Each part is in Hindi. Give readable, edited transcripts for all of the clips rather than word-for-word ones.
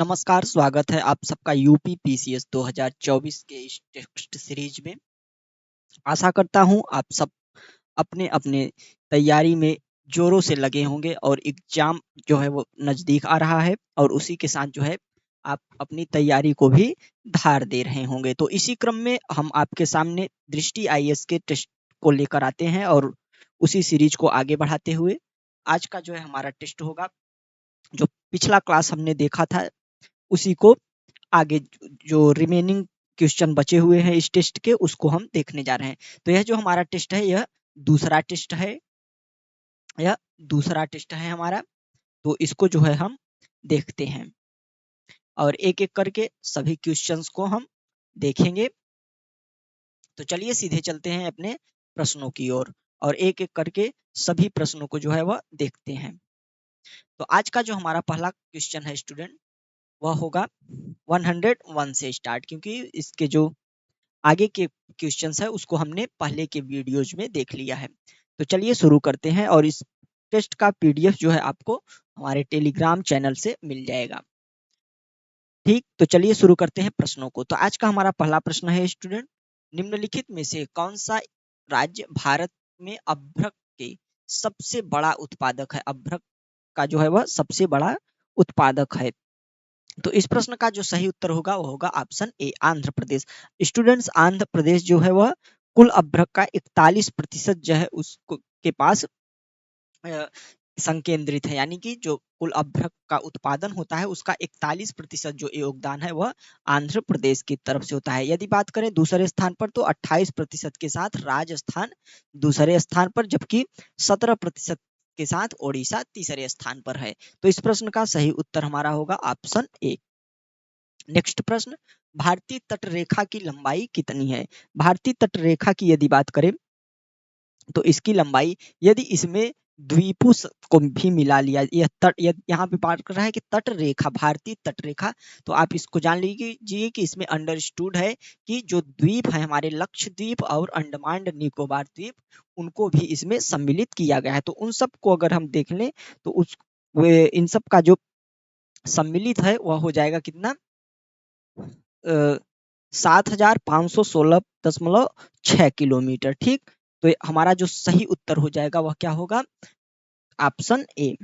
नमस्कार, स्वागत है आप सबका यूपी पीसीएस 2024 के इस टेस्ट सीरीज में। आशा करता हूँ आप सब अपने-अपने तैयारी में जोरों से लगे होंगे और एग्जाम जो है वो नज़दीक आ रहा है और उसी के साथ जो है आप अपनी तैयारी को भी धार दे रहे होंगे। तो इसी क्रम में हम आपके सामने दृष्टि आईएएस के टेस्ट को लेकर आते हैं और उसी सीरीज को आगे बढ़ाते हुए आज का जो है हमारा टेस्ट होगा, जो पिछला क्लास हमने देखा था उसी को आगे जो रिमेनिंग क्वेश्चन बचे हुए हैं इस टेस्ट के उसको हम देखने जा रहे हैं। तो यह जो हमारा टेस्ट है दूसरा टेस्ट है यह दूसरा टेस्ट है हमारा। तो इसको जो है हम देखते हैं और एक-एक करके सभी क्वेश्चंस को हम देखेंगे। तो चलिए सीधे चलते हैं अपने प्रश्नों की ओर और एक-एक करके सभी प्रश्नों को जो है वह देखते हैं। तो आज का जो हमारा पहला क्वेश्चन है स्टूडेंट, वह होगा 101 से स्टार्ट, क्योंकि इसके जो आगे के क्वेश्चंस है उसको हमने पहले के वीडियोज में देख लिया है। तो चलिए शुरू करते हैं और इस टेस्ट का पीडीएफ जो है आपको हमारे टेलीग्राम चैनल से मिल जाएगा। ठीक, तो चलिए शुरू करते हैं प्रश्नों को। तो आज का हमारा पहला प्रश्न है स्टूडेंट, निम्नलिखित में से कौन सा राज्य भारत में अभ्रक के सबसे बड़ा उत्पादक है? अभ्रक का जो है वह सबसे बड़ा उत्पादक है। तो इस प्रश्न का जो सही उत्तर होगा वो होगा option A, Andhra Pradesh. Students, Andhra Pradesh जो है वह कुल अभ्रक का 41% जो है उसको के पास संकेंद्रित है, यानी कि जो कुल अभ्रक का उत्पादन होता है उसका 41% जो योगदान है वह आंध्र प्रदेश की तरफ से होता है। यदि बात करें दूसरे स्थान पर तो 28% के साथ राजस्थान दूसरे स्थान पर, जबकि 17% के साथ ओडिशा तीसरे स्थान पर है। तो इस प्रश्न का सही उत्तर हमारा होगा ऑप्शन ए। नेक्स्ट प्रश्न, भारतीय तट रेखा की लंबाई कितनी है? भारतीय तट रेखा की यदि बात करें तो इसकी लंबाई, यदि इसमें द्वीपों को भी मिला लिया, यह तट यहाँ पे बात कर रहा है कि तट रेखा, भारतीय तट रेखा, तो आप इसको जान लीजिए कि इसमें अंडरस्टूड है कि जो द्वीप है हमारे लक्षद्वीप और अंडमान निकोबार द्वीप, उनको भी इसमें सम्मिलित किया गया है। तो उन सब को अगर हम देख लें तो इन सब का जो सम्मिलित है वह हो जाएगा कितना, 7516.6 किलोमीटर। ठीक, तो हमारा जो सही उत्तर हो जाएगा वह क्या होगा, ऑप्शन ए।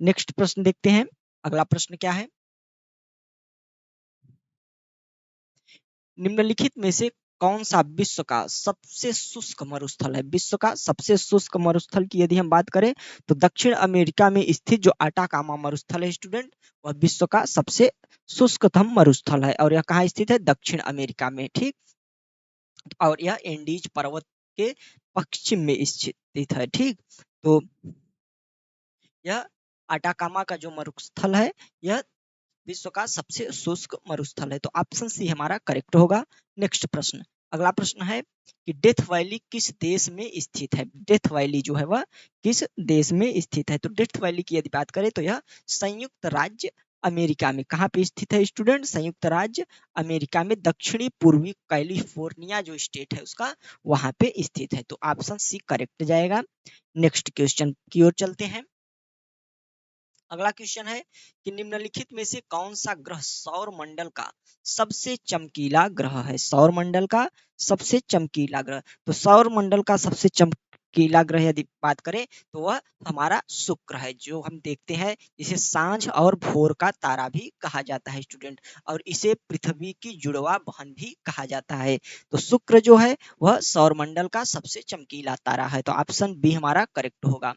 नेक्स्ट प्रश्न देखते हैं, अगला प्रश्न क्या है, निम्नलिखित में से कौन सा विश्व का सबसे शुष्क मरुस्थल है? विश्व का सबसे शुष्क मरुस्थल की यदि हम बात करें तो दक्षिण अमेरिका में स्थित जो अटाकामा मरुस्थल है स्टूडेंट, वह विश्व का सबसे शुष्कतम मरुस्थल है और यह कहाँ स्थित है? दक्षिण अमेरिका में। ठीक, और यह एंडीज पर्वत के पश्चिम में स्थित है। ठीक, तो यह अटाकामा का जो मरुस्थल है यह विश्व का सबसे शुष्क मरुस्थल है। तो ऑप्शन सी हमारा करेक्ट होगा। नेक्स्ट प्रश्न, अगला प्रश्न है कि डेथ वैली किस देश में स्थित है? डेथ वैली जो है वह किस देश में स्थित है? तो डेथ वैली की यदि बात करें तो यह संयुक्त राज्य अमेरिका में, कहाँ पे स्थित है स्टूडेंट? संयुक्त राज्य अमेरिका में दक्षिणी पूर्वी कैलिफोर्निया जो स्टेट है उसका वहां पे स्थित है। तो ऑप्शन सी करेक्ट जाएगा। नेक्स्ट क्वेश्चन की ओर चलते हैं। अगला क्वेश्चन है कि निम्नलिखित में से कौन सा ग्रह सौर मंडल का सबसे चमकीला ग्रह है? सौर मंडल का सबसे चमकीला ग्रह, तो सौर मंडल का सबसे चमकीला ग्रह यदि बात करें तो वह हमारा शुक्र है, जो हम देखते हैं इसे सांझ और भोर का तारा भी कहा जाता है स्टूडेंट, और इसे पृथ्वी की जुड़वा बहन भी कहा जाता है। तो शुक्र जो है वह सौर मंडल का सबसे चमकीला तारा है। तो ऑप्शन बी हमारा करेक्ट होगा।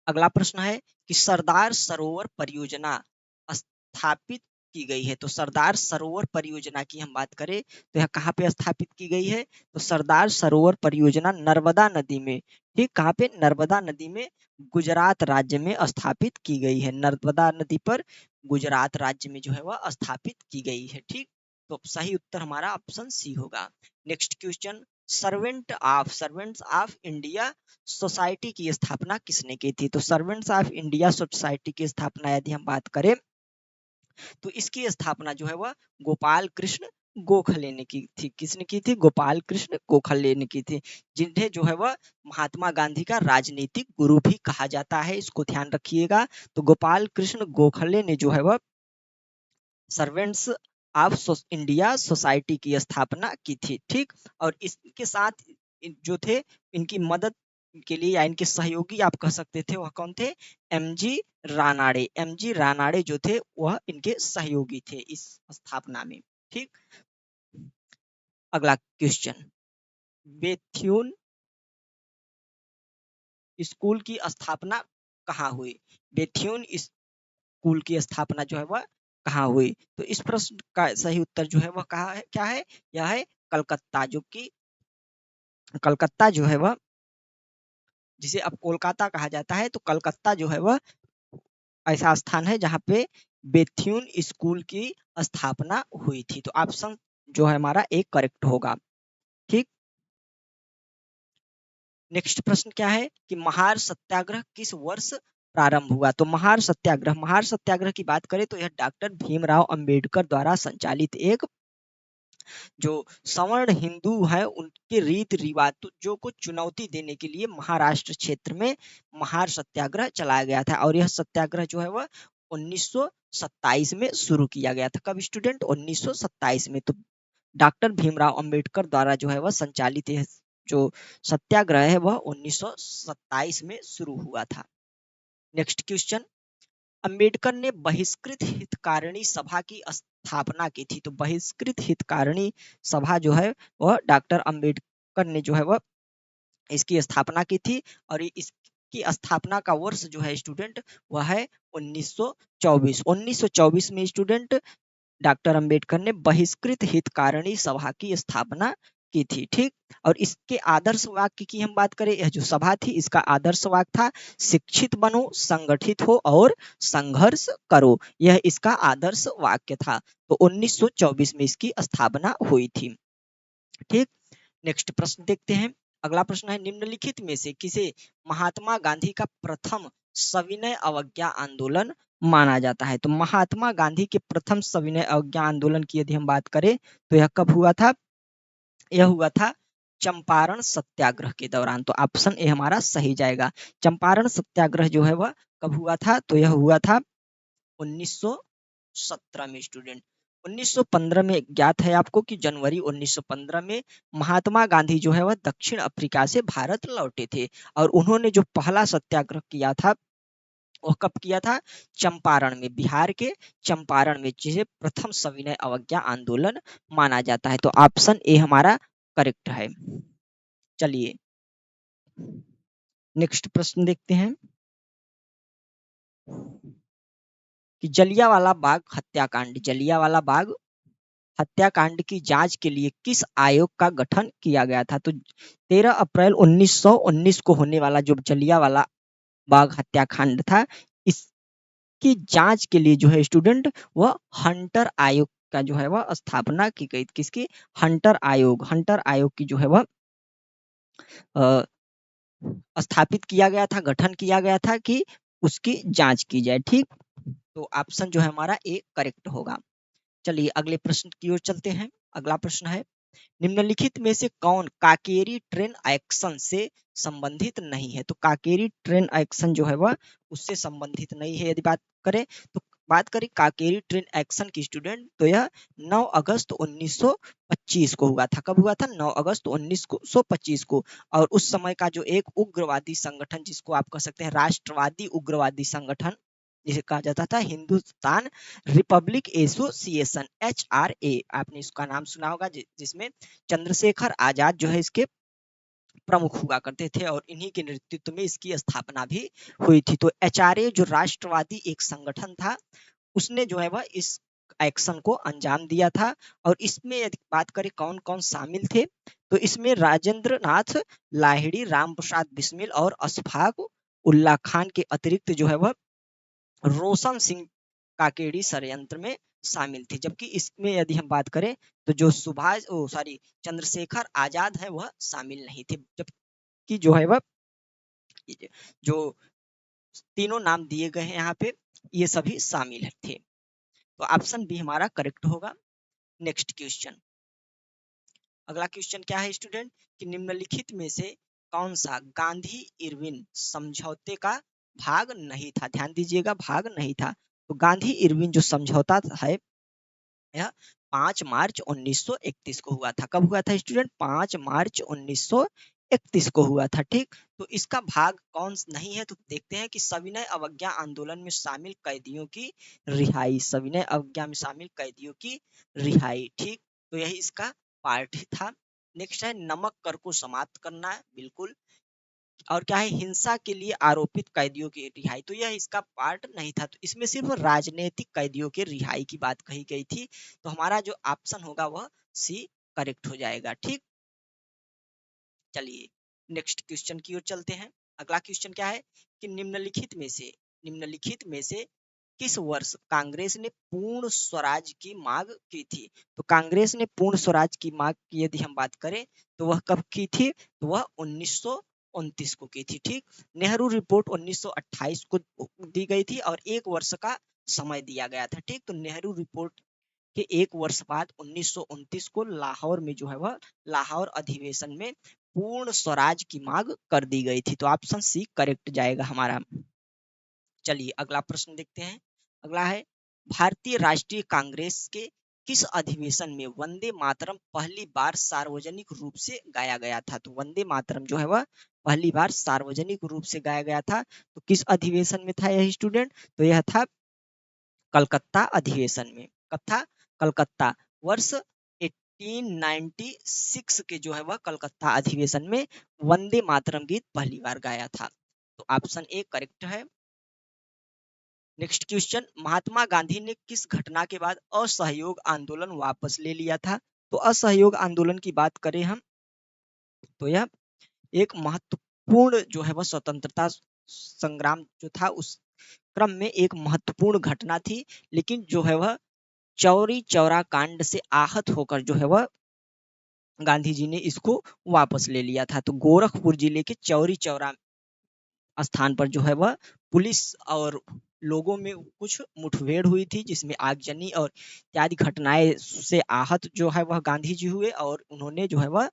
अगला प्रश्न है कि सरदार सरोवर परियोजना स्थापित की गई है। तो सरदार सरोवर परियोजना की हम बात करें तो यह कहाँ पे स्थापित की गई है? तो सरदार सरोवर परियोजना नर्मदा नदी में, ठीक, कहाँ पे? नर्मदा नदी में, गुजरात राज्य में स्थापित की गई है। नर्मदा नदी पर गुजरात राज्य में जो है वह स्थापित की गई है। ठीक, तो सही उत्तर हमारा ऑप्शन सी होगा। Next question, servants of India society की स्थापना किसने की थी? तो सर्वेंट्स ऑफ इंडिया सोसाइटी की स्थापना यदि हम बात करें तो इसकी स्थापना जो है वह गोपाल कृष्ण गोखले ने की थी। किसने की थी? गोपाल कृष्ण गोखले ने की थी, जिन्हें जो है वह महात्मा गांधी का राजनीतिक गुरु भी कहा जाता है, इसको ध्यान रखिएगा। तो गोपाल कृष्ण गोखले ने जो है वह सर्वेंट्स ऑफ इंडिया सोसाइटी की स्थापना की थी, ठीक। और इसके साथ जो थे, इनकी मदद के लिए या इनके सहयोगी आप कह सकते थे, वह कौन थे? एमजी रानाडे। एमजी रानाडे जो थे वह इनके सहयोगी थे इस स्थापना में, ठीक। अगला क्वेश्चन, बेथ्यून स्कूल की स्थापना कहाँ हुई? बेथ्यून स्कूल की स्थापना जो है वह कहाँ हुई? तो इस प्रश्न का सही उत्तर जो है वह कहाँ है, क्या है? यह है कलकत्ता, जो कि कलकत्ता जो है वह, जिसे अब कोलकाता कहा जाता है, तो कलकत्ता जो है वह ऐसा स्थान है जहाँ पे बेथ्यून स्कूल की स्थापना हुई थी। तो ऑप्शन जो है हमारा एक करेक्ट होगा, ठीक। नेक्स्ट प्रश्न क्या है कि महार सत्याग्रह किस वर्ष प्रारंभ हुआ? तो महार सत्याग्रह की बात करें तो यह डॉक्टर भीमराव अंबेडकर द्वारा संचालित एक जो सवर्ण हिंदू है उनके रीति रिवाजों को चुनौती देने के लिए महाराष्ट्र क्षेत्र में महार सत्याग्रह चलाया गया था। और यह सत्याग्रह जो है वह 1927 में शुरू किया गया था। कब स्टूडेंट? 1927 में। तो डॉक्टर भीमराव अंबेडकर द्वारा जो है वह संचालित यह जो सत्याग्रह है वह 1927 में शुरू हुआ था। नेक्स्ट क्वेश्चन, अंबेडकर ने बहिष्कृत हितकारिणी सभा की स्थापना की थी। तो बहिष्कृत हितकारिणी सभा जो है वह डॉक्टर अंबेडकर ने जो है वह इसकी स्थापना की थी। और इसकी स्थापना का वर्ष जो है स्टूडेंट वह है 1924। 1924 में स्टूडेंट डॉक्टर अंबेडकर ने बहिष्कृत हितकारिणी सभा की स्थापना की थी, ठीक। और इसके आदर्श वाक्य की हम बात करें, यह जो सभा थी इसका आदर्श वाक्य था, शिक्षित बनो, संगठित हो और संघर्ष करो। यह इसका आदर्श वाक्य था। तो 1924 में इसकी स्थापना हुई थी, ठीक। नेक्स्ट प्रश्न देखते हैं। अगला प्रश्न है, निम्नलिखित में से किसे महात्मा गांधी का प्रथम सविनय अवज्ञा आंदोलन माना जाता है? तो महात्मा गांधी के प्रथम सविनय अवज्ञा आंदोलन की यदि हम बात करें तो यह कब हुआ था? यह हुआ था चंपारण सत्याग्रह के दौरान। तो ऑप्शन ए हमारा सही जाएगा। चंपारण सत्याग्रह जो है वह कब हुआ था? तो यह हुआ था 1917 में स्टूडेंट। 1915 में ज्ञात है आपको कि जनवरी 1915 में महात्मा गांधी जो है वह दक्षिण अफ्रीका से भारत लौटे थे। और उन्होंने जो पहला सत्याग्रह किया था वह कब किया था? चंपारण में, बिहार के चंपारण में, जिसे प्रथम सविनय अवज्ञा आंदोलन माना जाता है। तो ऑप्शन ए हमारा करेक्ट है। चलिए नेक्स्ट प्रश्न देखते हैं कि जलियांवाला बाग हत्याकांड, जलियांवाला बाग हत्याकांड की जांच के लिए किस आयोग का गठन किया गया था? तो 13 अप्रैल 1919 को होने वाला जो जलियांवाला बाग हत्याकांड था, इसकी जांच के लिए जो है स्टूडेंट वह हंटर आयोग का जो है वह स्थापना की गई। किसकी? हंटर आयोग। हंटर आयोग की जो है वह स्थापित किया गया था, गठन किया गया था कि उसकी जांच की जाए, ठीक। तो ऑप्शन जो है हमारा ए करेक्ट होगा। चलिए अगले प्रश्न की ओर चलते हैं। अगला प्रश्न है, निम्नलिखित में से कौन काकेरी ट्रेन एक्शन से संबंधित नहीं है? तो काकेरी ट्रेन एक्शन जो है वह उससे संबंधित नहीं है। यदि बात करें तो बात करें काकेरी ट्रेन एक्शन की स्टूडेंट, तो यह 9 अगस्त 1925 को हुआ था। कब हुआ था? 9 अगस्त 1925 को। और उस समय का जो एक उग्रवादी संगठन, जिसको आप कह सकते हैं राष्ट्रवादी उग्रवादी संगठन, जिसे कहा जाता था हिंदुस्तान रिपब्लिक एसोसिएशन, HRA, आपने इसका नाम सुना होगा, जिसमें चंद्रशेखर आजाद जो है इसके प्रमुख हुआ करते थे और इन्हीं के नेतृत्व में इसकी स्थापना भी हुई थी। तो HRA जो राष्ट्रवादी एक संगठन था, उसने जो है वह इस एक्शन को अंजाम दिया था। और इसमें यदि बात करें कौन कौन शामिल थे, तो इसमें राजेंद्र नाथ लाहिड़ी, राम प्रसाद बिस्मिल और अशफाक उल्ला खान के अतिरिक्त जो है वह रोशन सिंह काकेड़ी षड्यंत्र में शामिल थे। जबकि इसमें यदि हम बात करें तो जो चंद्रशेखर आजाद है वह शामिल नहीं थे। जबकि जो है वह जो तीनों नाम दिए गए हैं यहाँ पे, ये सभी शामिल थे। तो ऑप्शन बी हमारा करेक्ट होगा। नेक्स्ट क्वेश्चन, अगला क्वेश्चन क्या है स्टूडेंट कि निम्नलिखित में से कौन सा गांधी इरविन समझौते का भाग नहीं था। ध्यान दीजिएगा, भाग नहीं था। तो गांधी इरविन जो समझौता है यह 5 मार्च 1931 को हुआ था। कब हुआ था स्टूडेंट? 5 मार्च 1931 को हुआ था। ठीक, तो इसका भाग कौन नहीं है? तो देखते हैं कि सविनय अवज्ञा आंदोलन में शामिल कैदियों की रिहाई, सविनय अवज्ञा में शामिल कैदियों की रिहाई। ठीक, तो यही इसका पार्ट था। नेक्स्ट है नमक कर को समाप्त करना, बिल्कुल। और क्या है? हिंसा के लिए आरोपित कैदियों की रिहाई, तो यह इसका पार्ट नहीं था। तो इसमें सिर्फ राजनीतिक कैदियों के रिहाई की बात कही गई थी। तो हमारा जो ऑप्शन होगा वह सी करेक्ट हो जाएगा। ठीक, चलिए नेक्स्ट क्वेश्चन की ओर चलते हैं। अगला क्वेश्चन क्या है कि निम्नलिखित में से किस वर्ष कांग्रेस ने पूर्ण स्वराज की मांग की थी? तो कांग्रेस ने पूर्ण स्वराज की मांग की यदि हम बात करें तो वह कब की थी? तो वह 1929 को की थी। ठीक, नेहरू रिपोर्ट 1928 को दी गई थी और 1 वर्ष का समय दिया गया था। ठीक, तो नेहरू रिपोर्ट के 1 वर्ष बाद 1929 को लाहौर में जो है वह लाहौर अधिवेशन में पूर्ण स्वराज की मांग कर दी गई थी। तो ऑप्शन सी करेक्ट जाएगा हमारा। चलिए अगला प्रश्न देखते हैं। अगला है भारतीय राष्ट्रीय कांग्रेस के किस अधिवेशन में वंदे मातरम पहली बार सार्वजनिक रूप से गाया गया था? तो वंदे मातरम जो है वह पहली बार सार्वजनिक रूप से गाया गया था। तो किस अधिवेशन में था यह स्टूडेंट? तो यह था कलकत्ता अधिवेशन में। कब था? कलकत्ता, वर्ष 1896 के जो है वह कलकत्ता अधिवेशन में वंदे मातरम गीत पहली बार गाया था। तो ऑप्शन ए करेक्ट है। नेक्स्ट क्वेश्चन, महात्मा गांधी ने किस घटना के बाद असहयोग आंदोलन वापस ले लिया था? तो असहयोग आंदोलन की बात करें हम तो यह एक महत्वपूर्ण जो है वह स्वतंत्रता संग्राम जो था उस क्रम में एक महत्वपूर्ण घटना थी। लेकिन जो है वह चौरी चौरा कांड से आहत होकर जो है वह गांधी जी ने इसको वापस ले लिया था। तो गोरखपुर जिले के चौरी चौरा स्थान पर जो है वह पुलिस और लोगों में कुछ मुठभेड़ हुई थी जिसमें आगजनी और इत्यादि घटनाएं से आहत जो है वह गांधी जी हुए और उन्होंने जो है वह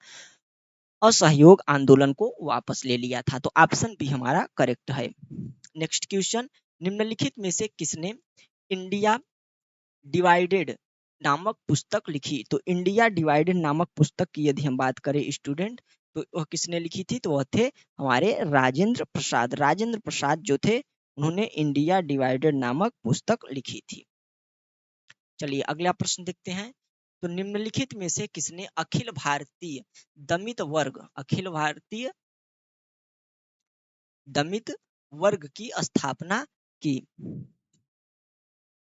असहयोग आंदोलन को वापस ले लिया था। तो ऑप्शन बी हमारा करेक्ट है। नेक्स्ट क्वेश्चन, निम्नलिखित में से किसने इंडिया डिवाइडेड नामक पुस्तक लिखी? तो इंडिया डिवाइडेड नामक पुस्तक की यदि हम बात करें स्टूडेंट तो वह किसने लिखी थी? तो वह थे हमारे राजेंद्र प्रसाद। राजेंद्र प्रसाद जो थे उन्होंने इंडिया डिवाइडेड नामक पुस्तक लिखी थी। चलिए अगला प्रश्न देखते हैं। तो निम्नलिखित में से किसने अखिल भारतीय दमित वर्ग की स्थापना की?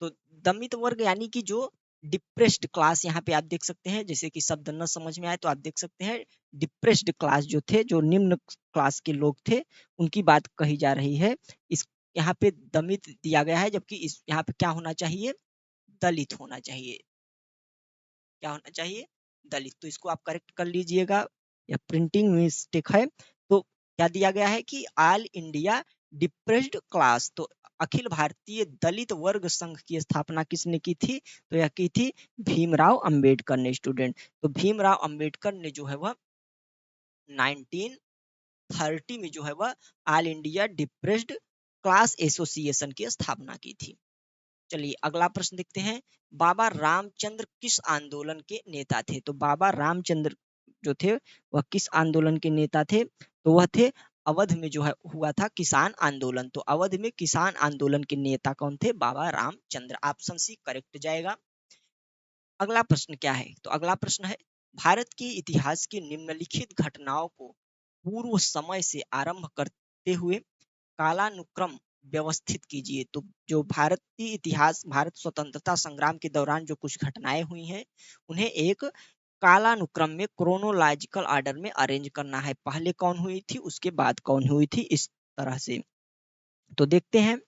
तो दमित वर्ग यानी कि जो डिप्रेस्ड क्लास, यहाँ पे आप देख सकते हैं, जैसे कि शब्द न समझ में आए तो आप देख सकते हैं डिप्रेस्ड क्लास जो थे, जो निम्न क्लास के लोग थे, उनकी बात कही जा रही है। इस यहाँ पे दमित दिया गया है, जबकि इस यहाँ पे क्या होना चाहिए? दलित होना चाहिए। क्या होना चाहिए? दलित। तो इसको आप करेक्ट कर लीजिएगा, या प्रिंटिंग मिस्टेक है। तो क्या दिया गया है कि ऑल इंडिया डिप्रेस्ड क्लास। तो अखिल भारतीय दलित वर्ग संघ की स्थापना किसने की थी? तो यह की थी भीमराव अंबेडकर ने स्टूडेंट। तो भीमराव अंबेडकर ने जो है वह 1930 में जो है वह all India depressed class association की स्थापना की थी। चलिए अगला प्रश्न देखते हैं। बाबा रामचंद्र किस आंदोलन के नेता थे? तो बाबा रामचंद्र जो थे वह किस आंदोलन के नेता थे? तो वह थे अवध में जो है हुआ था किसान आंदोलन। तो अवध में किसान आंदोलन के नेता कौन थे? बाबा रामचंद्र। ऑप्शन सी करेक्ट जाएगा। अगला प्रश्न क्या है? तो अगला प्रश्न है भारत के इतिहास की निम्नलिखित घटनाओं को पूर्व समय से आरंभ करते हुए कालानुक्रम व्यवस्थित कीजिए। तो जो भारतीय इतिहास, भारत स्वतंत्रता संग्राम के दौरान जो कुछ घटनाएं हुई हैं उन्हें एक कालानुक्रम में क्रोनोलॉजिकल ऑर्डर में अरेंज करना है। पहले कौन हुई थी, उसके बाद कौन हुई थी, इस तरह से। तो देखते हैं।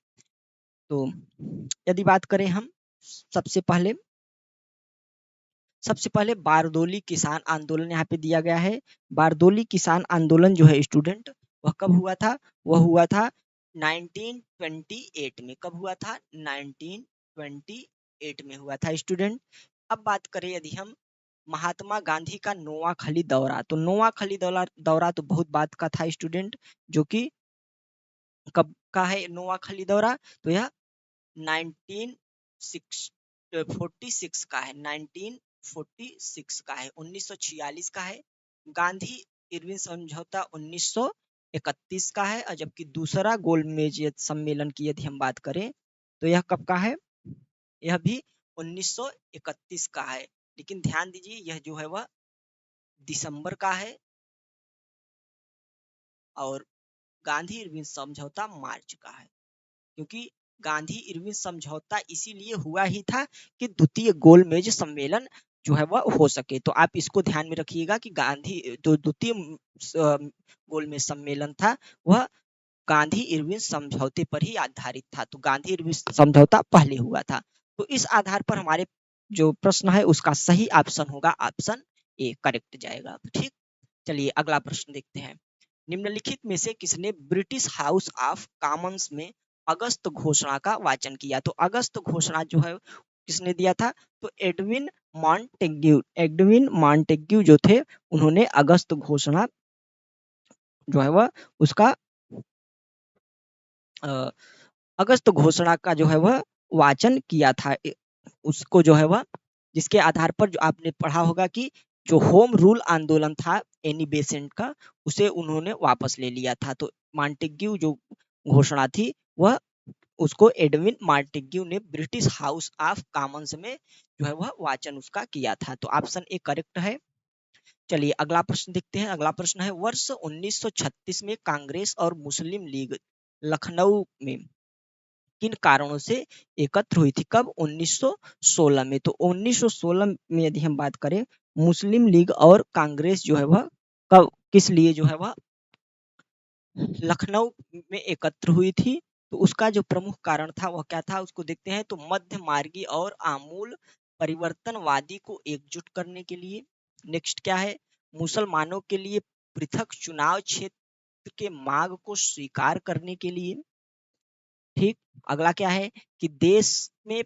तो यदि बात करें हम सबसे पहले बारदोली किसान आंदोलन यहाँ पे दिया गया है। बारदोली किसान आंदोलन जो है स्टूडेंट वह कब हुआ था? वह हुआ था 1928 में। कब हुआ था? 1928 में हुआ था स्टूडेंट। अब बात करें यदि हम महात्मा गांधी का नोआखली दौरा, तो नोआखली दौरा तो बहुत बात का था स्टूडेंट, जो कि कब का है नोआखली दौरा, तो यह 1946 का है, 1946 का है, 1946 का है। गांधी इरविन समझौता 1931 का है, और जबकि दूसरा गोलमेज सम्मेलन की यदि हम बात करें तो यह कब का है, यह भी 1931 का है। लेकिन ध्यान दीजिए यह जो है वह दिसंबर का है, और गांधी इरविन समझौता मार्च का है, क्योंकि गांधी इरविन समझौता इसीलिए हुआ ही था कि द्वितीय गोलमेज सम्मेलन जो है वह हो सके। तो आप इसको ध्यान में रखिएगा कि गांधी जो द्वितीय गोलमेज सम्मेलन था वह गांधी इरविन समझौते पर ही आधारित था, तो गांधी इरविन समझौता पहले हुआ था। तो इस आधार पर हमारे जो प्रश्न है उसका सही ऑप्शन होगा ऑप्शन ए, करेक्ट जाएगा। ठीक, चलिए अगला प्रश्न देखते हैं। निम्नलिखित में से किसने ब्रिटिश हाउस ऑफ कॉमन्स में अगस्त घोषणा का वाचन किया? तो अगस्त घोषणा जो है किसने दिया था? तो एडविन मॉन्टेग्यू जो थे उन्होंने अगस्त घोषणा जो है वह उसका अगस्त घोषणा का जो है वह वाचन किया था। उसको जो है वह, जिसके आधार पर जो आपने पढ़ा होगा कि जो होम रूल आंदोलन था एनी बेसेंट का, उसे उन्होंने वापस ले लिया था। तो मॉन्टेग्यू जो घोषणा थी वह, उसको एडविन मॉन्टेग्यू ने ब्रिटिश हाउस ऑफ कॉमन्स में जो है वह वाचन उसका किया था। तो ऑप्शन ए करेक्ट है। चलिए अगला प्रश्न देखते हैं। अगला प्रश्न है, वर्ष 1936 में कांग्रेस और मुस्लिम लीग लखनऊ में किन कारणों से एकत्र हुई थी? कब? 1916 में। तो 1916 में यदि हम बात करें, मुस्लिम लीग और कांग्रेस जो है वह कब, किस लिए जो है वह लखनऊ में एकत्र हुई थी? तो उसका जो प्रमुख कारण था वह क्या था, उसको देखते हैं। तो मध्य मार्गी और आमूल परिवर्तनवादी को एकजुट करने के लिए। नेक्स्ट क्या है, मुसलमानों के लिए पृथक चुनाव क्षेत्र के मांग को स्वीकार करने के लिए। ठीक, अगला क्या है कि देश में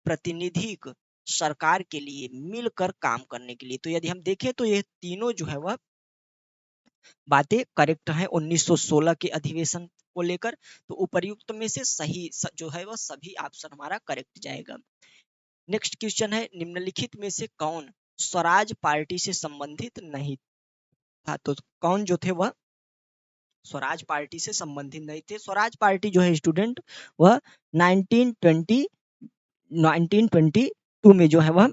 प्रतिनिधिक सरकार के लिए मिलकर काम करने के लिए। तो यदि हम देखें तो ये तीनों जो है वह बातें करेक्ट है 1916 के अधिवेशन को लेकर। तो उपर्युक्त में से सही जो है वह सभी ऑप्शन हमारा करेक्ट जाएगा। नेक्स्ट क्वेश्चन है, निम्नलिखित में से कौन स्वराज पार्टी से संबंधित नहीं था? तो कौन जो थे वह स्वराज पार्टी से संबंधित नहीं थे? स्वराज पार्टी जो है स्टूडेंट वह 1922 में जो है वह,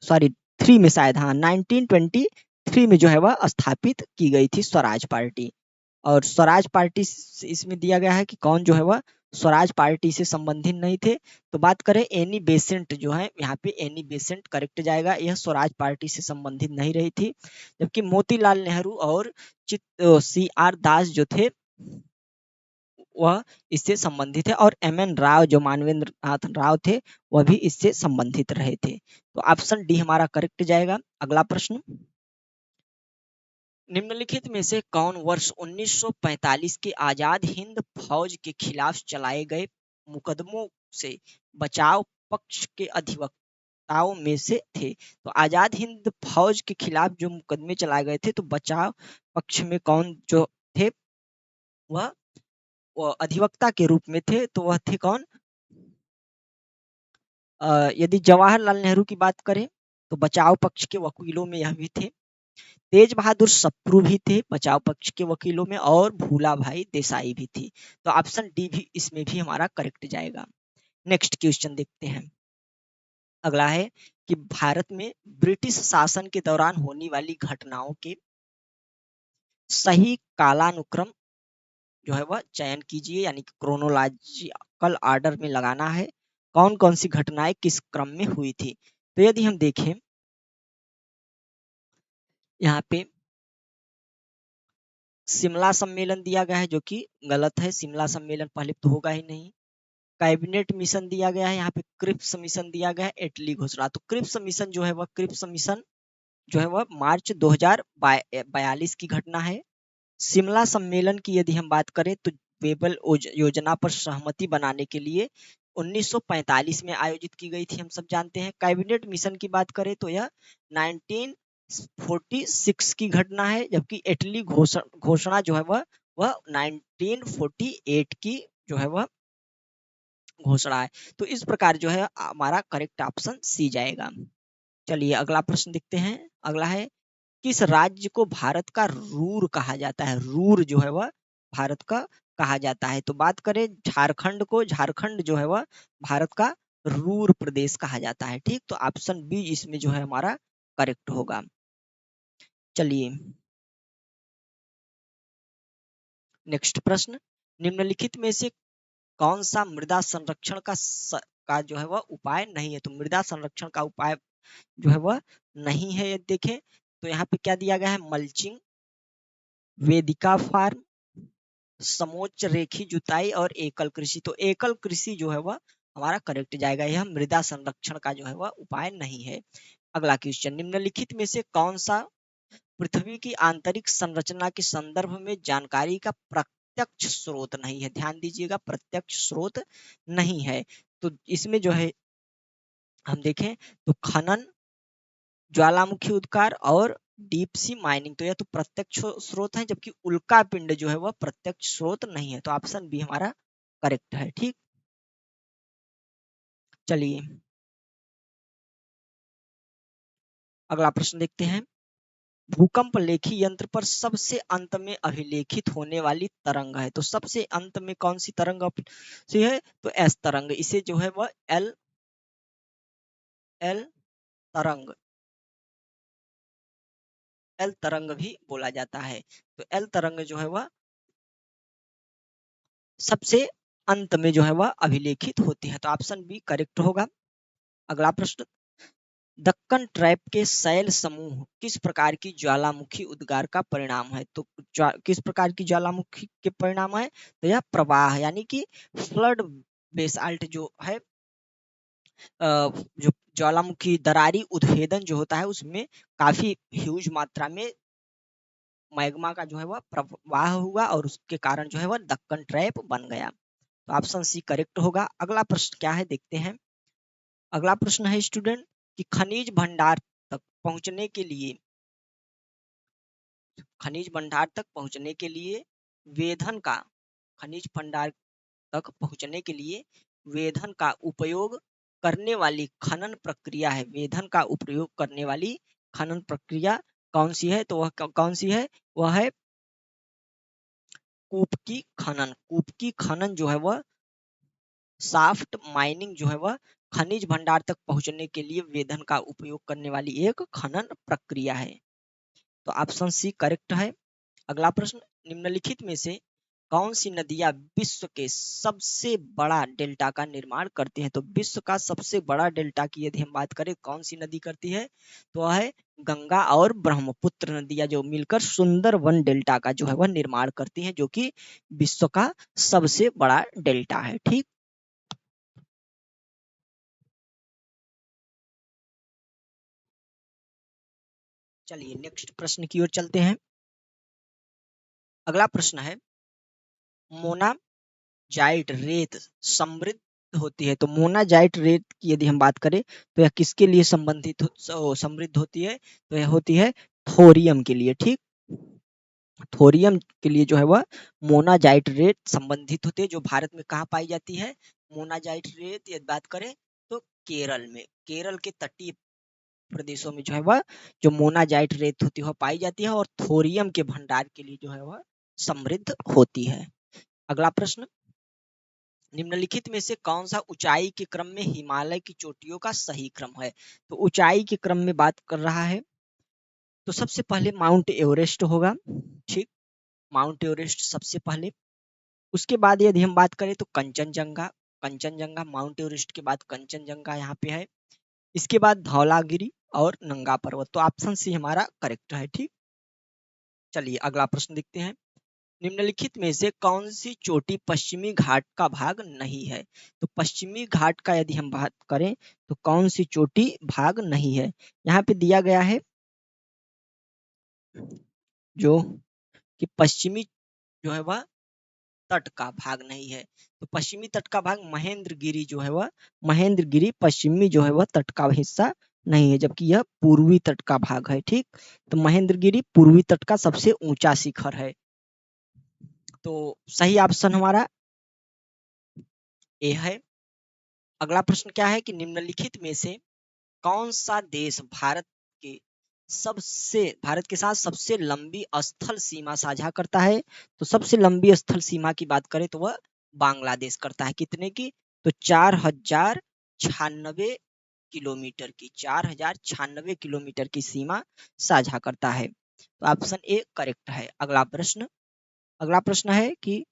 सॉरी 3 में शायद, हाँ 1923 में जो है वह स्थापित की गई थी स्वराज पार्टी। और स्वराज पार्टी इसमें दिया गया है कि कौन जो है वह स्वराज पार्टी से संबंधित नहीं थे। तो बात करें एनी बेसेंट जो है, यहाँ पे एनी बेसेंट करेक्ट जाएगा, यह स्वराज पार्टी से संबंधित नहीं रही थी। जबकि मोतीलाल नेहरू और CR दास जो थे वह इससे संबंधित है, और MN राव जो मानवेंद्र नाथ राव थे वह भी इससे संबंधित रहे थे। तो ऑप्शन डी हमारा करेक्ट जाएगा। अगला प्रश्न, निम्नलिखित में से कौन वर्ष 1945 के आजाद हिंद फौज के खिलाफ चलाए गए मुकदमों से बचाव पक्ष के अधिवक्ताओं में से थे? तो आजाद हिंद फौज के खिलाफ जो मुकदमे चलाए गए थे, तो बचाव पक्ष में कौन जो थे वह अधिवक्ता के रूप में थे? तो वह थे कौन? यदि जवाहरलाल नेहरू की बात करें तो बचाव पक्ष के वकीलों में यह भी थे। तेज बहादुर सप्रू भी थे बचाव पक्ष के वकीलों में, और भूला भाई देसाई भी थी। तो ऑप्शन डी भी इसमें भी हमारा करेक्ट जाएगा। नेक्स्ट क्वेश्चन देखते हैं। अगला है कि भारत में ब्रिटिश शासन के दौरान होने वाली घटनाओं के सही कालानुक्रम जो है वह चयन कीजिए, यानी कि क्रोनोलॉजिकल ऑर्डर में लगाना है। कौन कौन सी घटनाएं किस क्रम में हुई थी? तो यदि हम देखें यहाँ पे शिमला सम्मेलन दिया गया है, जो कि गलत है। शिमला सम्मेलन पहले तो होगा ही नहीं। कैबिनेट मिशन दिया गया है, यहाँ पे क्रिप्स मिशन दिया गया है, इटली घोषणा। तो क्रिप्स मिशन जो है वह, क्रिप्स मिशन जो है वह मार्च 2042 की घटना है। शिमला सम्मेलन की यदि हम बात करें तो वेबल योजना पर सहमति बनाने के लिए 1945 में आयोजित की गई थी, हम सब जानते हैं। कैबिनेट मिशन की बात करें तो यह 1946 की घटना है, जबकि इटली घोषणा जो है वह 1948 की जो है वह घोषणा है। तो इस प्रकार जो है हमारा करेक्ट ऑप्शन सी जाएगा। चलिए अगला प्रश्न देखते हैं। अगला है, किस राज्य को भारत का रूर कहा जाता है? रूर जो है वह भारत का कहा जाता है। तो बात करें झारखंड को, झारखंड जो है वह भारत का रूर प्रदेश कहा जाता है। ठीक, तो ऑप्शन बी इसमें जो है हमारा करेक्ट होगा। चलिए नेक्स्ट प्रश्न, निम्नलिखित में से कौन सा मृदा संरक्षण का जो है वह उपाय नहीं है? तो मृदा संरक्षण का उपाय जो है वह नहीं है, ये देखें तो यहाँ पे क्या दिया गया है, मल्चिंग, वेदिका फार्म, समोच्च रेखी जुताई और एकल कृषि। तो एकल कृषि जो है वह हमारा करेक्ट जाएगा, यह मृदा संरक्षण का जो है वह उपाय नहीं है। अगला क्वेश्चन, निम्नलिखित में से कौन सा पृथ्वी की आंतरिक संरचना के संदर्भ में जानकारी का प्रत्यक्ष स्रोत नहीं है? ध्यान दीजिएगा, प्रत्यक्ष स्रोत नहीं है। तो इसमें जो है हम देखें तो खनन, ज्वालामुखी उद्गार और डीप सी माइनिंग, तो यह तो प्रत्यक्ष स्रोत है, जबकि उल्का पिंड जो है वह प्रत्यक्ष स्रोत नहीं है। तो ऑप्शन बी हमारा करेक्ट है। ठीक, चलिए अगला प्रश्न देखते हैं। भूकंप लेखी यंत्र पर सबसे अंत में अभिलेखित होने वाली तरंग है, तो सबसे अंत में कौन सी तरंग सी है? तो एस तरंग, इसे जो है वह एल एल तरंग एल तरंग भी बोला जाता है। तो एल तरंग जो है वह सबसे अंत में जो है वह अभिलेखित होती है। तो ऑप्शन बी करेक्ट होगा। अगला प्रश्न, दक्कन ट्रैप के शैल समूह किस प्रकार की ज्वालामुखी उद्गार का परिणाम है? तो किस प्रकार की ज्वालामुखी के परिणाम है? तो यह प्रवाह यानी कि फ्लड बेसाल्ट जो है, जो ज्वालामुखी दरारी उद्भेदन जो होता है उसमें काफी ह्यूज मात्रा में मैग्मा का जो है वह प्रवाह हुआ और उसके कारण जो है वह दक्कन ट्रैप बन गया। तो ऑप्शन सी करेक्ट होगा। अगला प्रश्न क्या है देखते हैं। अगला प्रश्न है स्टूडेंट कि खनिज भंडार तक पहुंचने के लिए वेधन का खनिज भंडार तक पहुंचने के लिए वेधन का उपयोग करने वाली खनन प्रक्रिया है। वेधन का उपयोग करने वाली खनन प्रक्रिया कौन सी है? तो वह कौन सी है? वह है कूपकी खनन। कूपकी खनन जो है वह शाफ्ट माइनिंग जो है वह खनिज भंडार तक पहुंचने के लिए वेधन का उपयोग करने वाली एक खनन प्रक्रिया है। तो ऑप्शन सी करेक्ट है। अगला प्रश्न, निम्नलिखित में से कौन सी नदियां विश्व के सबसे बड़ा डेल्टा का निर्माण करती हैं? तो विश्व का सबसे बड़ा डेल्टा की यदि हम बात करें कौन सी नदी करती है, तो वह है गंगा और ब्रह्मपुत्र नदियां, जो मिलकर सुंदरवन डेल्टा का जो है वह निर्माण करती हैं, जो कि विश्व का सबसे बड़ा डेल्टा है। ठीक, चलिए नेक्स्ट प्रश्न की ओर चलते हैं। अगला प्रश्न है, मोनाजाइट रेत समृद्ध होती है। तो मोनाजाइट रेत की यदि हम बात करें तो यह किसके लिए समृद्ध होती है? तो यह होती है थोरियम के लिए। ठीक, थोरियम के लिए जो है वह मोनाजाइट रेत संबंधित होती है, जो भारत में कहाँ पाई जाती है? मोनाजाइट रेत यदि बात करें तो केरल में, केरल के तटीय प्रदेशों में जो है वह जो मोनाजाइट रेत होती है वह पाई जाती है और थोरियम के भंडार के लिए जो है वह समृद्ध होती है। अगला प्रश्न, निम्नलिखित में से कौन सा ऊंचाई के क्रम में हिमालय की चोटियों का सही क्रम है? तो ऊंचाई के क्रम में बात कर रहा है तो सबसे पहले माउंट एवरेस्ट होगा। ठीक, माउंट एवरेस्ट सबसे पहले, उसके बाद यदि हम बात करें तो कंचनजंगा, कंचनजंगा माउंट एवरेस्ट के बाद कंचनजंगा यहाँ पे है। इसके बाद धौलागिरी और नंगा पर्वत। तो ऑप्शन सी हमारा करेक्ट है। ठीक, चलिए अगला प्रश्न देखते हैं। निम्नलिखित में से कौन सी चोटी पश्चिमी घाट का भाग नहीं है? तो पश्चिमी घाट का यदि हम बात करें तो कौन सी चोटी भाग नहीं है? यहाँ पे दिया गया है जो कि पश्चिमी जो है वह तट का भाग नहीं है। तो पश्चिमी तट का भाग महेंद्रगिरी जो है वह महेंद्रगिरी पश्चिमी जो है वह तट का हिस्सा नहीं है, जबकि यह पूर्वी तट का भाग है। ठीक, तो महेंद्रगिरी पूर्वी तट का सबसे ऊंचा शिखर है। तो सही ऑप्शन हमारा ए है। अगला प्रश्न क्या है कि निम्नलिखित में से कौन सा देश के भारत के साथ सबसे लंबी स्थल सीमा साझा करता है? तो सबसे लंबी स्थल सीमा की बात करें तो वह बांग्लादेश करता है। कितने की? तो 4096 किलोमीटर की, 4096 किलोमीटर की सीमा साझा करता है। तो ऑप्शन ए करेक्ट है। अगला प्रश्न है कि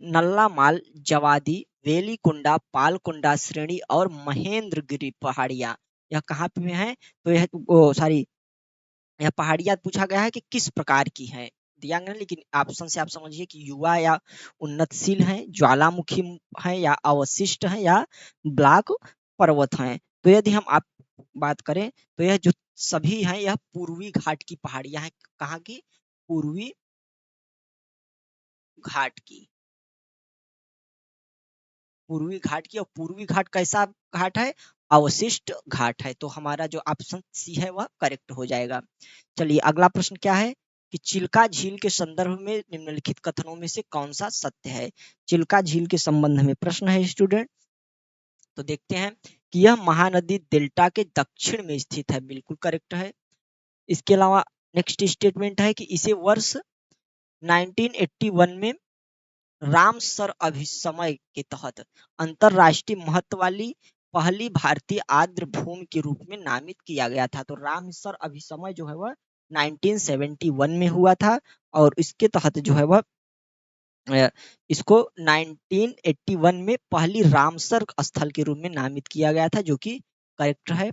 नल्लामाल, जवादी, वेलिकोंडा, पालकोंडा श्रेणी और महेंद्रगिरी पहाड़ियां यह कहाँ पे है? तो यह सॉरी, यह पहाड़ियां पूछा गया है कि किस प्रकार की है, दिया गया, लेकिन ऑप्शन से आप समझिए कि युवा या उन्नतशील है, ज्वालामुखी है या अवशिष्ट है या ब्लॉक पर्वत है। तो यदि हम आप बात करें तो यह जो सभी हैं यह पूर्वी घाट की पहाड़ियां हैं। कहाँ की? पूर्वी घाट की, पूर्वी घाट की। और पूर्वी घाट कैसा घाट है? अवशिष्ट घाट है। तो हमारा जो ऑप्शन सी है वह करेक्ट हो जाएगा। चलिए अगला प्रश्न क्या है कि चिल्का झील के संदर्भ में निम्नलिखित कथनों में से कौन सा सत्य है? चिल्का झील के संबंध में प्रश्न है स्टूडेंट। तो देखते हैं कि यह महानदी डेल्टा के दक्षिण में स्थित है, बिल्कुल करेक्ट है। इसके अलावा नेक्स्ट स्टेटमेंट है कि इसे वर्ष 1981 में रामसर अभिसमय के तहत अंतरराष्ट्रीय महत्व वाली पहली भारतीय आर्द्र भूमि के रूप में नामित किया गया था। तो रामसर अभिसमय जो है वह 1971 में हुआ था और इसके तहत जो है वह इसको 1981 में पहली रामसर स्थल के रूप में नामित किया गया था, जो कि करेक्ट है।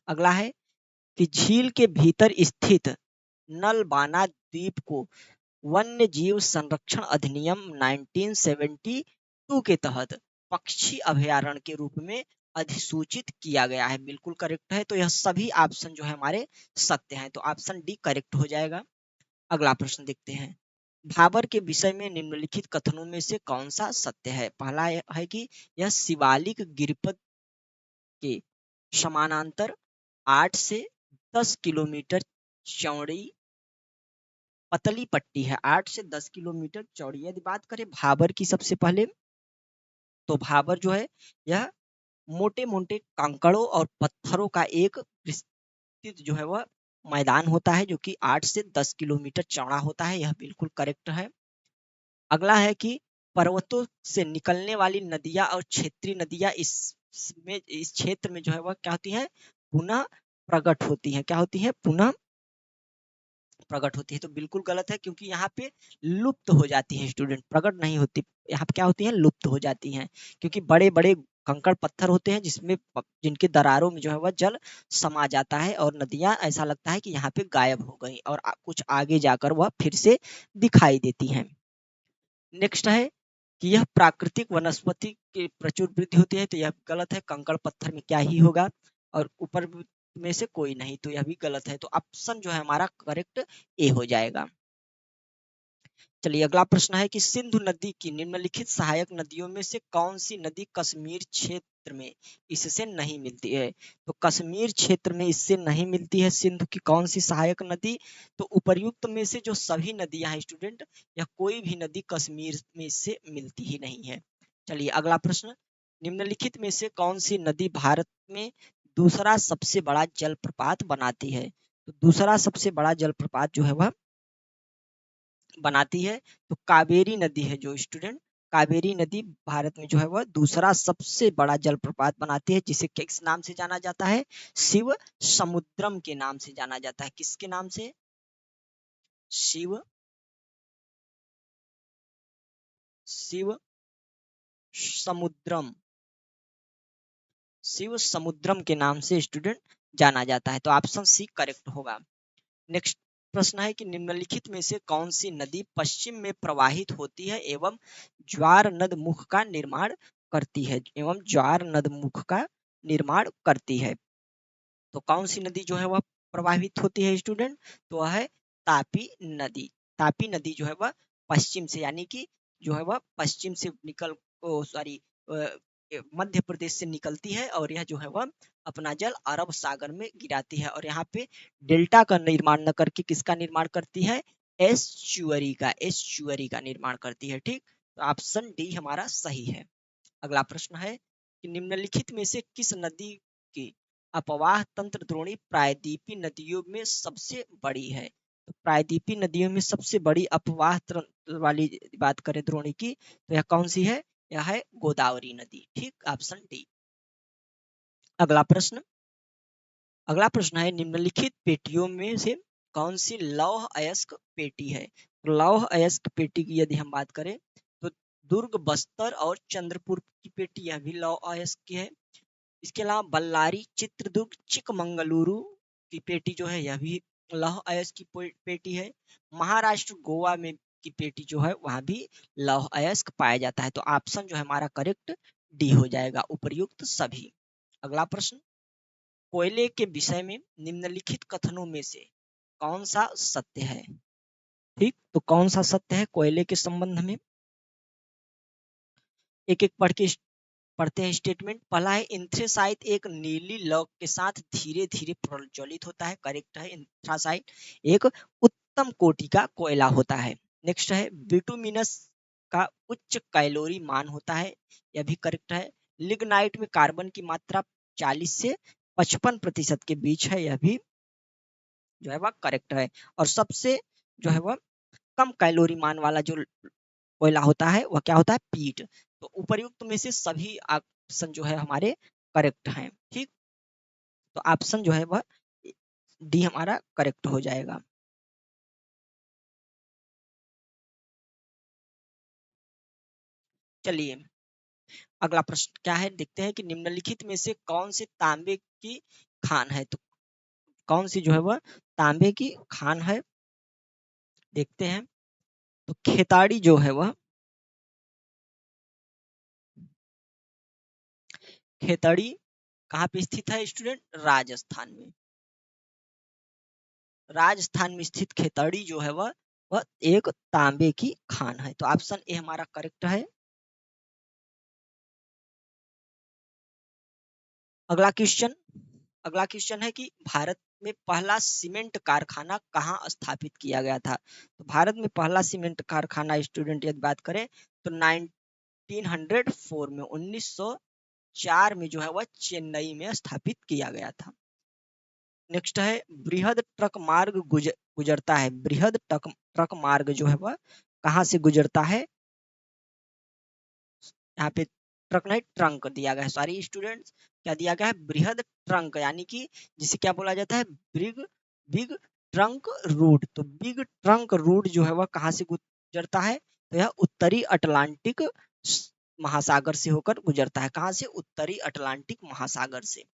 अगला है कि झील के भीतर स्थित नलबाना द्वीप को वन्य जीव संरक्षण अधिनियम 1972 के तहत पक्षी अभयारण्य के रूप में अधिसूचित किया गया है, बिल्कुल करेक्ट है। तो यह सभी ऑप्शन जो है हमारे सत्य हैं, तो ऑप्शन डी करेक्ट हो जाएगा। अगला प्रश्न देखते हैं, भाबर के विषय में निम्नलिखित कथनों में से कौन सा सत्य है? पहला है कि यह शिवालिक गिरिपथ के समानांतर 8 से 10 किलोमीटर चौड़ी पतली पट्टी है, 8 से 10 किलोमीटर चौड़ी। यदि बात करें भाबर की सबसे पहले, तो भाबर जो है यह मोटे मोटे कंकड़ों और पत्थरों का एक विस्तृत जो है वह मैदान होता है, जो कि 8 से 10 किलोमीटर चौड़ा होता है, यह बिल्कुल करेक्ट है। अगला है कि पर्वतों से निकलने वाली नदियां और क्षेत्रीय नदियां इस क्षेत्र में जो है वह क्या होती है? पुनः प्रकट होती है। क्या होती है? पुनः प्रकट होती है। तो बिल्कुल गलत है, क्योंकि यहाँ पे लुप्त हो जाती है स्टूडेंट, प्रकट नहीं होती। यहाँ पे क्या होती है? लुप्त हो जाती हैं, क्योंकि बड़े बड़े कंकड़ पत्थर होते हैं जिसमें जिनके दरारों में जो है वह जल समा जाता है और नदियां ऐसा लगता है कि यहाँ पे गायब हो गई और कुछ आगे जाकर वह फिर से दिखाई देती हैं। नेक्स्ट है कि यह प्राकृतिक वनस्पति की प्रचुर वृद्धि होती है। तो यह गलत है, कंकड़ पत्थर में क्या ही होगा, और ऊपर में से कोई नहीं, तो यह भी गलत है। तो ऑप्शन जो है हमारा करेक्ट ए हो जाएगा। चलिए अगला प्रश्न है कि सिंधु नदी की निम्नलिखित सहायक नदियों में से कौन सी नदी कश्मीर क्षेत्र में इससे नहीं मिलती है? तो कश्मीर क्षेत्र में इससे नहीं मिलती है सिंधु की कौन सी सहायक नदी? तो उपर्युक्त में से जो सभी नदियां हैं स्टूडेंट, या कोई भी नदी कश्मीर में इससे मिलती ही नहीं है। चलिए अगला प्रश्न, निम्नलिखित में से कौन सी नदी भारत में दूसरा सबसे बड़ा जलप्रपात बनाती है? तो दूसरा सबसे बड़ा जलप्रपात जो है वह बनाती है तो कावेरी नदी है जो स्टूडेंट, कावेरी नदी भारत में जो है वह दूसरा सबसे बड़ा जलप्रपात बनाती है, जिसे किस नाम से जाना जाता है? शिव समुद्रम के नाम से जाना जाता है। किसके नाम से? शिव शिव समुद्रम, शिव समुद्रम के नाम से स्टूडेंट जाना जाता है। तो ऑप्शन सी करेक्ट होगा। नेक्स्ट प्रश्न है कि निम्नलिखित में से कौन सी नदी पश्चिम में प्रवाहित होती है एवं ज्वार नद मुख का निर्माण करती है? ज्वार नद मुख का निर्माण करती है। तो कौन सी नदी जो है वह प्रवाहित होती है स्टूडेंट? तो वह है तापी नदी। तापी नदी जो है वह पश्चिम से, यानी कि जो है वह पश्चिम से मध्य प्रदेश से निकलती है और यह जो है वह अपना जल अरब सागर में गिराती है और यहाँ पे डेल्टा का निर्माण न करके किसका निर्माण करती है, एस्चुअरी का निर्माण करती है। ठीक, तो ऑप्शन डी हमारा सही है। अगला प्रश्न है कि निम्नलिखित में से किस नदी की अपवाह तंत्र द्रोणी प्रायद्वीपीय नदियों में सबसे बड़ी है। तो प्रायद्वीपीय नदियों में सबसे बड़ी अपवाह तंत्र वाली बात करें द्रोणी की, तो यह कौन सी है, यह है गोदावरी नदी। ठीक, ऑप्शन डी। अगला प्रश्न है निम्नलिखित पेटियों में से कौन सी लौह अयस्क पेटी है। तो लौह अयस्क पेटी की यदि हम बात करें तो दुर्ग, बस्तर और चंद्रपुर की पेटी, यह भी लौह अयस्क की है। इसके अलावा बल्लारी, चित्रदुर्ग, चिकमंगलुरु की पेटी जो है यह भी लौह अयस्क की पेटी है। महाराष्ट्र, गोवा में की पेटी जो है वहां भी लौह अयस्क पाया जाता है। तो ऑप्शन जो है हमारा करेक्ट डी हो जाएगा, उपर्युक्त सभी। अगला प्रश्न, कोयले के विषय में निम्नलिखित कथनों में से कौन सा सत्य है। ठीक, तो कौन सा सत्य है कोयले के संबंध में, एक एक पढ़ते हैं स्टेटमेंट। पहला है एंथ्रेसाइट एक नीली लौ के साथ धीरे धीरे प्रज्वलित होता है, करेक्ट है। एंथ्रासाइट एक उत्तम कोटि का कोयला होता है। नेक्स्ट है बिटुमिनस का उच्च कैलोरी मान होता है, यह भी करेक्ट है। लिग्नाइट में कार्बन की मात्रा 40 से 55% के बीच है, यह भी जो है वह करेक्ट है। और सबसे जो है वह कम कैलोरी मान वाला जो कोयला होता है वह क्या होता है, पीट। तो उपर्युक्त में से सभी ऑप्शन जो है हमारे करेक्ट हैं। ठीक, तो ऑप्शन जो है वह डी हमारा करेक्ट हो जाएगा। चलिए अगला प्रश्न क्या है, देखते हैं कि निम्नलिखित में से कौन से तांबे की खान है। तो कौन सी जो है वह तांबे की खान है, देखते हैं। तो खेताड़ी जो है वह, खेतड़ी कहाँ पे स्थित है स्टूडेंट, राजस्थान में। राजस्थान में स्थित खेतड़ी जो है वह एक तांबे की खान है। तो ऑप्शन ए हमारा करेक्ट है। अगला क्वेश्चन है कि भारत में पहला सीमेंट कारखाना कहाँ स्थापित किया गया था। तो भारत में पहला सीमेंट कारखाना स्टूडेंट यदि बात करें तो 1904 में 1904 में जो है वह चेन्नई में स्थापित किया गया था। नेक्स्ट है बृहद ट्रक मार्ग गुजरता है। बृहद ट्रक मार्ग जो है वह कहाँ से गुजरता है, यहाँ पे ट्रक नहीं ट्रंक दिया गया है, सॉरी स्टूडेंट्स, क्या दिया गया है, बृहद ट्रंक, यानी कि जिसे क्या बोला जाता है, बिग ट्रंक रूट। तो बिग ट्रंक रूट जो है वह कहाँ से गुजरता है, तो यह उत्तरी अटलांटिक महासागर से होकर गुजरता है। कहाँ से, उत्तरी अटलांटिक महासागर से।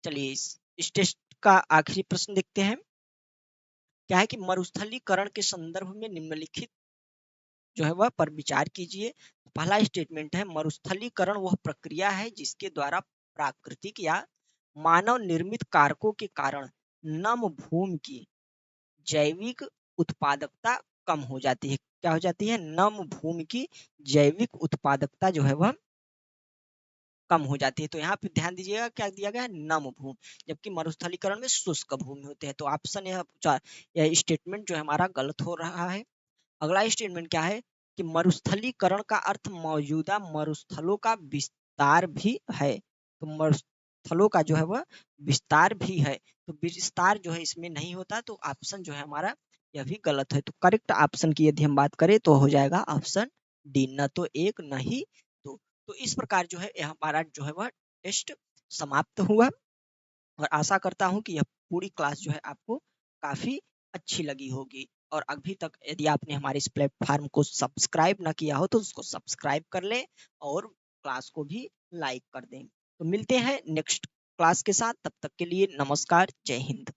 चलिए इस टेस्ट का आखिरी प्रश्न देखते हैं। क्या है कि मरुस्थलीकरण के संदर्भ में निम्नलिखित जो है वह पर विचार कीजिए। पहला स्टेटमेंट है मरुस्थलीकरण वह प्रक्रिया है जिसके द्वारा प्राकृतिक या मानव निर्मित कारकों के कारण नम भूमि की जैविक उत्पादकता कम हो जाती है। क्या हो जाती है, नम भूमि की जैविक उत्पादकता जो है वह कम हो जाती है। तो यहाँ पे ध्यान दीजिएगा क्या दिया गया है, नम भूमि, जबकि मरुस्थलीकरण में शुष्क भूमि होते हैं। तो ऑप्शन यह स्टेटमेंट जो है हमारा गलत हो रहा है। अगला स्टेटमेंट क्या है कि मरुस्थलीकरण का अर्थ मौजूदा मरुस्थलों का विस्तार भी है। तो मरुस्थलों का जो है वह विस्तार भी है, तो विस्तार जो है इसमें नहीं होता। तो ऑप्शन जो है हमारा यह भी गलत है। तो करेक्ट ऑप्शन की यदि हम बात करें तो हो जाएगा ऑप्शन डी, न तो एक नहीं दो। तो इस प्रकार जो है यह हमारा जो है वह टेस्ट समाप्त हुआ और आशा करता हूं कि यह पूरी क्लास जो है आपको काफी अच्छी लगी होगी। और अभी तक यदि आपने हमारे इस प्लेटफॉर्म को सब्सक्राइब ना किया हो तो उसको सब्सक्राइब कर लें और क्लास को भी लाइक कर दें। तो मिलते हैं नेक्स्ट क्लास के साथ, तब तक के लिए नमस्कार, जय हिंद।